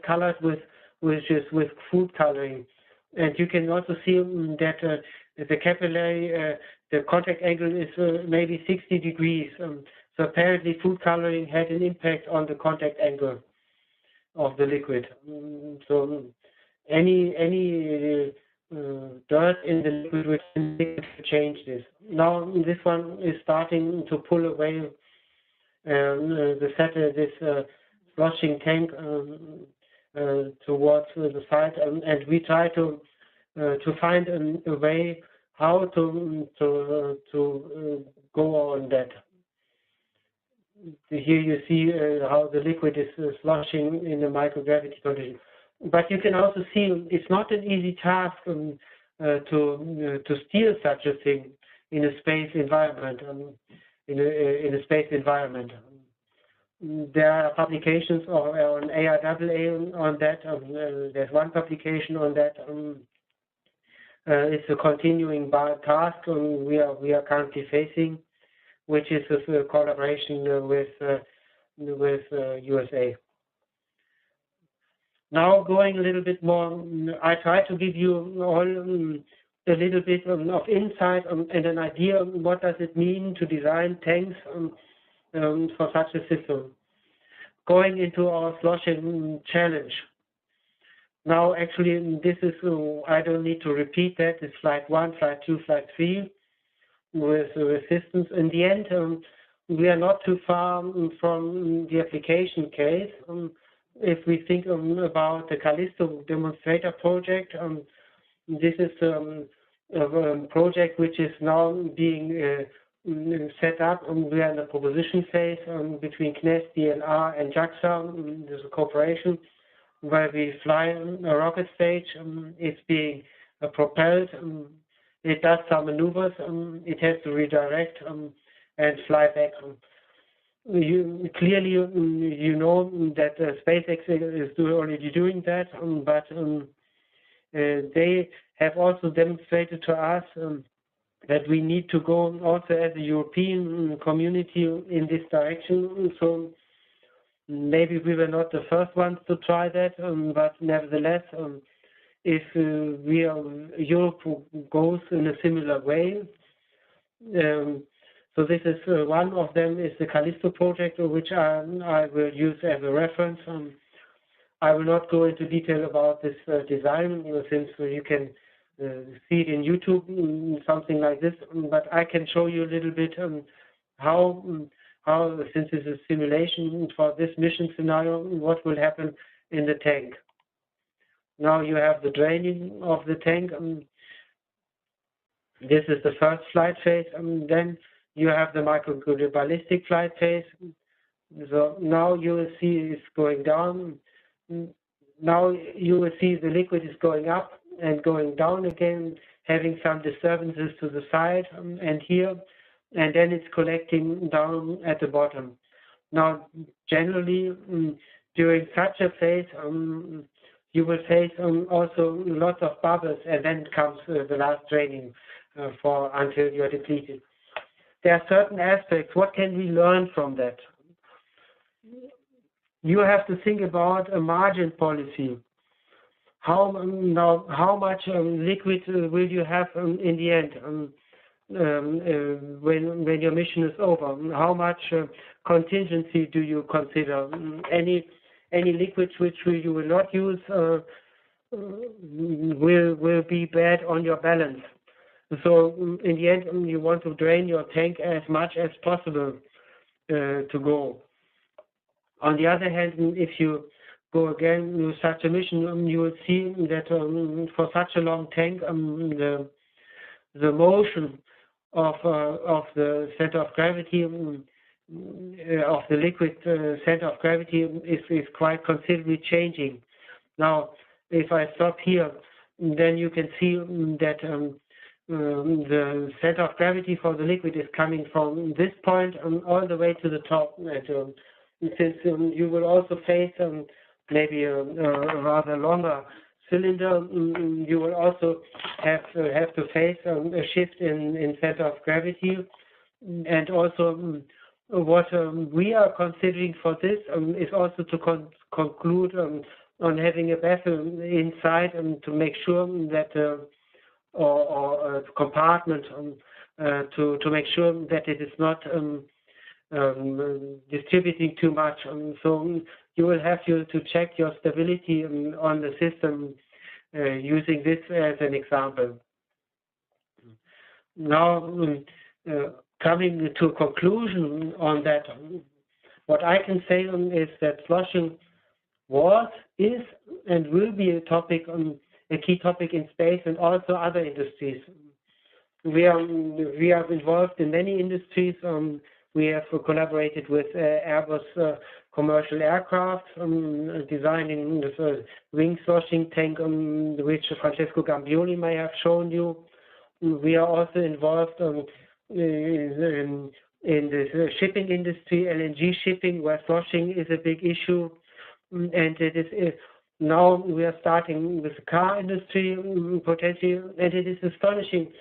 colored with food coloring. And you can also see that the capillary, the contact angle is maybe 60 degrees. So apparently food coloring had an impact on the contact angle of the liquid. So any dirt in the liquid will change this. Now this one is starting to pull away this flushing tank towards the side, and we try to find a way how to go on that. Here you see how the liquid is sloshing in the microgravity condition. But you can also see it's not an easy task to steer such a thing in a space environment. In a space environment, there are publications on ARAA on that. There's one publication on that. It's a continuing task we are currently facing, which is a collaboration with USA. Now going a little bit more, I try to give you all a little bit of insight and an idea on what does it mean to design tanks for such a system. Going into our sloshing challenge. Now actually this is, I don't need to repeat that, it's slide 1, slide 2, slide 3 with resistance. In the end, we are not too far from the application case. If we think about the Callisto demonstrator project, this is a project which is now being set up. We are in the proposition phase between CNES, DLR, and JAXA. There's a cooperation where we fly a rocket stage. It's being propelled. It does some maneuvers. It has to redirect and fly back. Clearly, you know that SpaceX is already doing that, but they have also demonstrated to us that we need to go also as a European community in this direction. So maybe we were not the first ones to try that, but nevertheless, if Europe goes in a similar way. So this is one of them is the Callisto project, which I will use as a reference. I will not go into detail about this design, since you can see it in YouTube, something like this. But I can show you a little bit how, since it's a simulation for this mission scenario, what will happen in the tank. Now you have the draining of the tank. This is the first flight phase. Then you have the microballistic flight phase. So now you will see it's going down. Now you will see the liquid is going up and going down again, having some disturbances to the side and here, and then it's collecting down at the bottom. Now, generally, during such a phase, you will face also lots of bubbles, and then comes the last draining until you are depleted. There are certain aspects. What can we learn from that? You have to think about a margin policy. How much liquid will you have in the end when your mission is over? How much contingency do you consider? Any liquids which you will not use will be bad on your balance. So in the end, you want to drain your tank as much as possible to go. On the other hand, if you go again with such a mission, you will see that for such a long tank, the motion of the center of gravity of the liquid center of gravity is quite considerably changing. Now, if I stop here, then you can see that the center of gravity for the liquid is coming from this point all the way to the top. Since you will also face maybe a rather longer cylinder, you will also have to face a shift in center of gravity. And also what we are considering for this is also to conclude on having a vessel inside to make sure that or a compartment to make sure that it is not distributing too much. So you will have to check your stability on the system using this as an example. Now, coming to a conclusion on that, what I can say is that sloshing was, is, and will be a topic, a key topic in space and also other industries. We are involved in many industries. We have collaborated with Airbus commercial aircraft, designing the wing sloshing tank, which Francesco Gambioli may have shown you. We are also involved in the shipping industry, LNG shipping, where sloshing is a big issue. And it is now we are starting with the car industry potentially, and it is astonishing,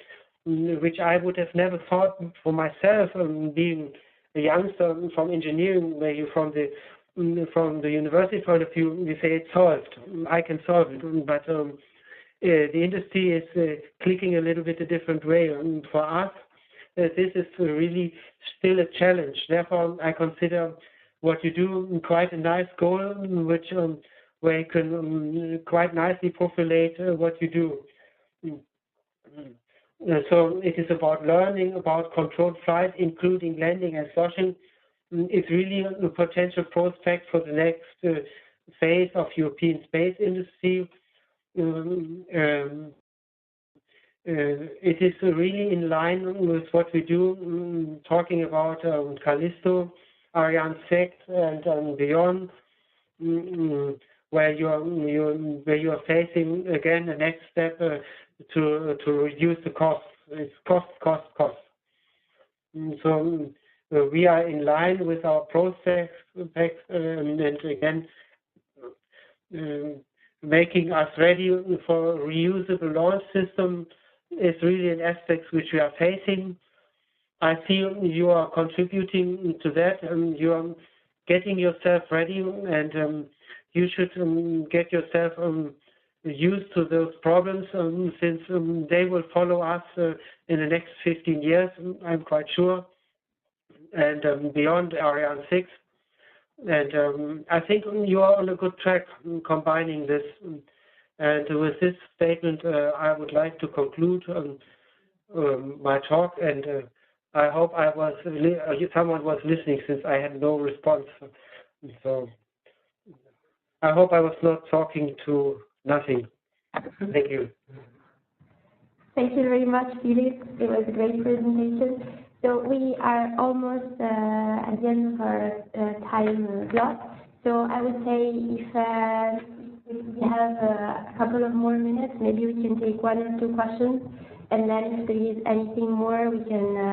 which I would have never thought for myself, being a youngster from engineering, where you from the university point of view, you say it's solved. I can solve it, but the industry is clicking a little bit a different way. For us, this is really still a challenge. Therefore, I consider what you do quite a nice goal, which where you can quite nicely populate what you do. So it is about learning about controlled flight, including landing and sloshing. It's really a potential prospect for the next phase of European space industry. It is really in line with what we do, talking about Callisto, Ariane 6, and beyond, where you are facing again the next step to reduce the costs. It's cost. So we are in line with our process, and again making us ready for a reusable launch system is really an aspect which we are facing. I feel you are contributing to that, and you are getting yourself ready, and you should get yourself used to those problems, since they will follow us in the next 15 years, I'm quite sure, and beyond Ariane 6. And I think you are on a good track combining this. And with this statement, I would like to conclude my talk, and I hope someone was listening, since I had no response. So I hope I was not talking to nothing. Thank you. Thank you very much, Felix. It was a great presentation. So we are almost at the end of our time slot. So I would say if we have a couple of more minutes, maybe we can take one or two questions, and then if there is anything more, we can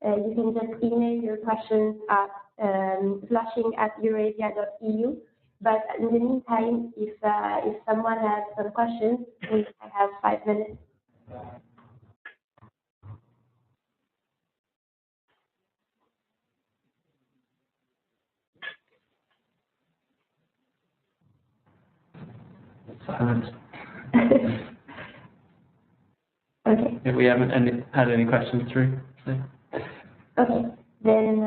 you can just email your questions at flushing@eurasia.eu. But in the meantime, if someone has some questions, we have 5 minutes. Silence. Okay. If we haven't had any questions through. So. Okay. Then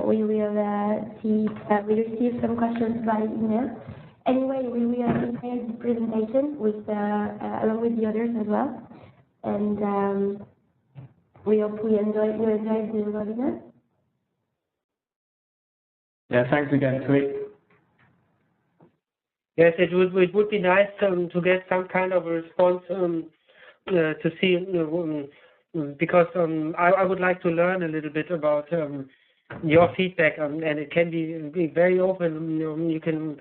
we will see. We received some questions by email. Anyway, we will prepare the presentation with along with the others as well, and we hope you enjoyed the webinar. Yeah. Thanks again, Tweet. Yes, it would be nice to get some kind of a response to see, because I would like to learn a little bit about your feedback, and it can be very open. You can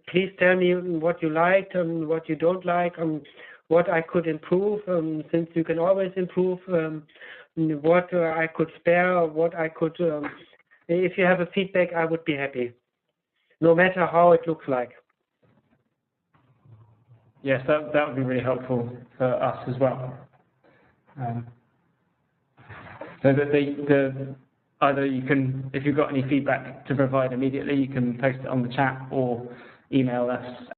please tell me what you liked and what you don't like, what I could improve, since you can always improve, what I could spare, what I could. If you have a feedback, I would be happy, no matter how it looks like. Yes, that would be really helpful for us as well. So that either you can, if you've got any feedback to provide immediately, you can post it on the chat, or email us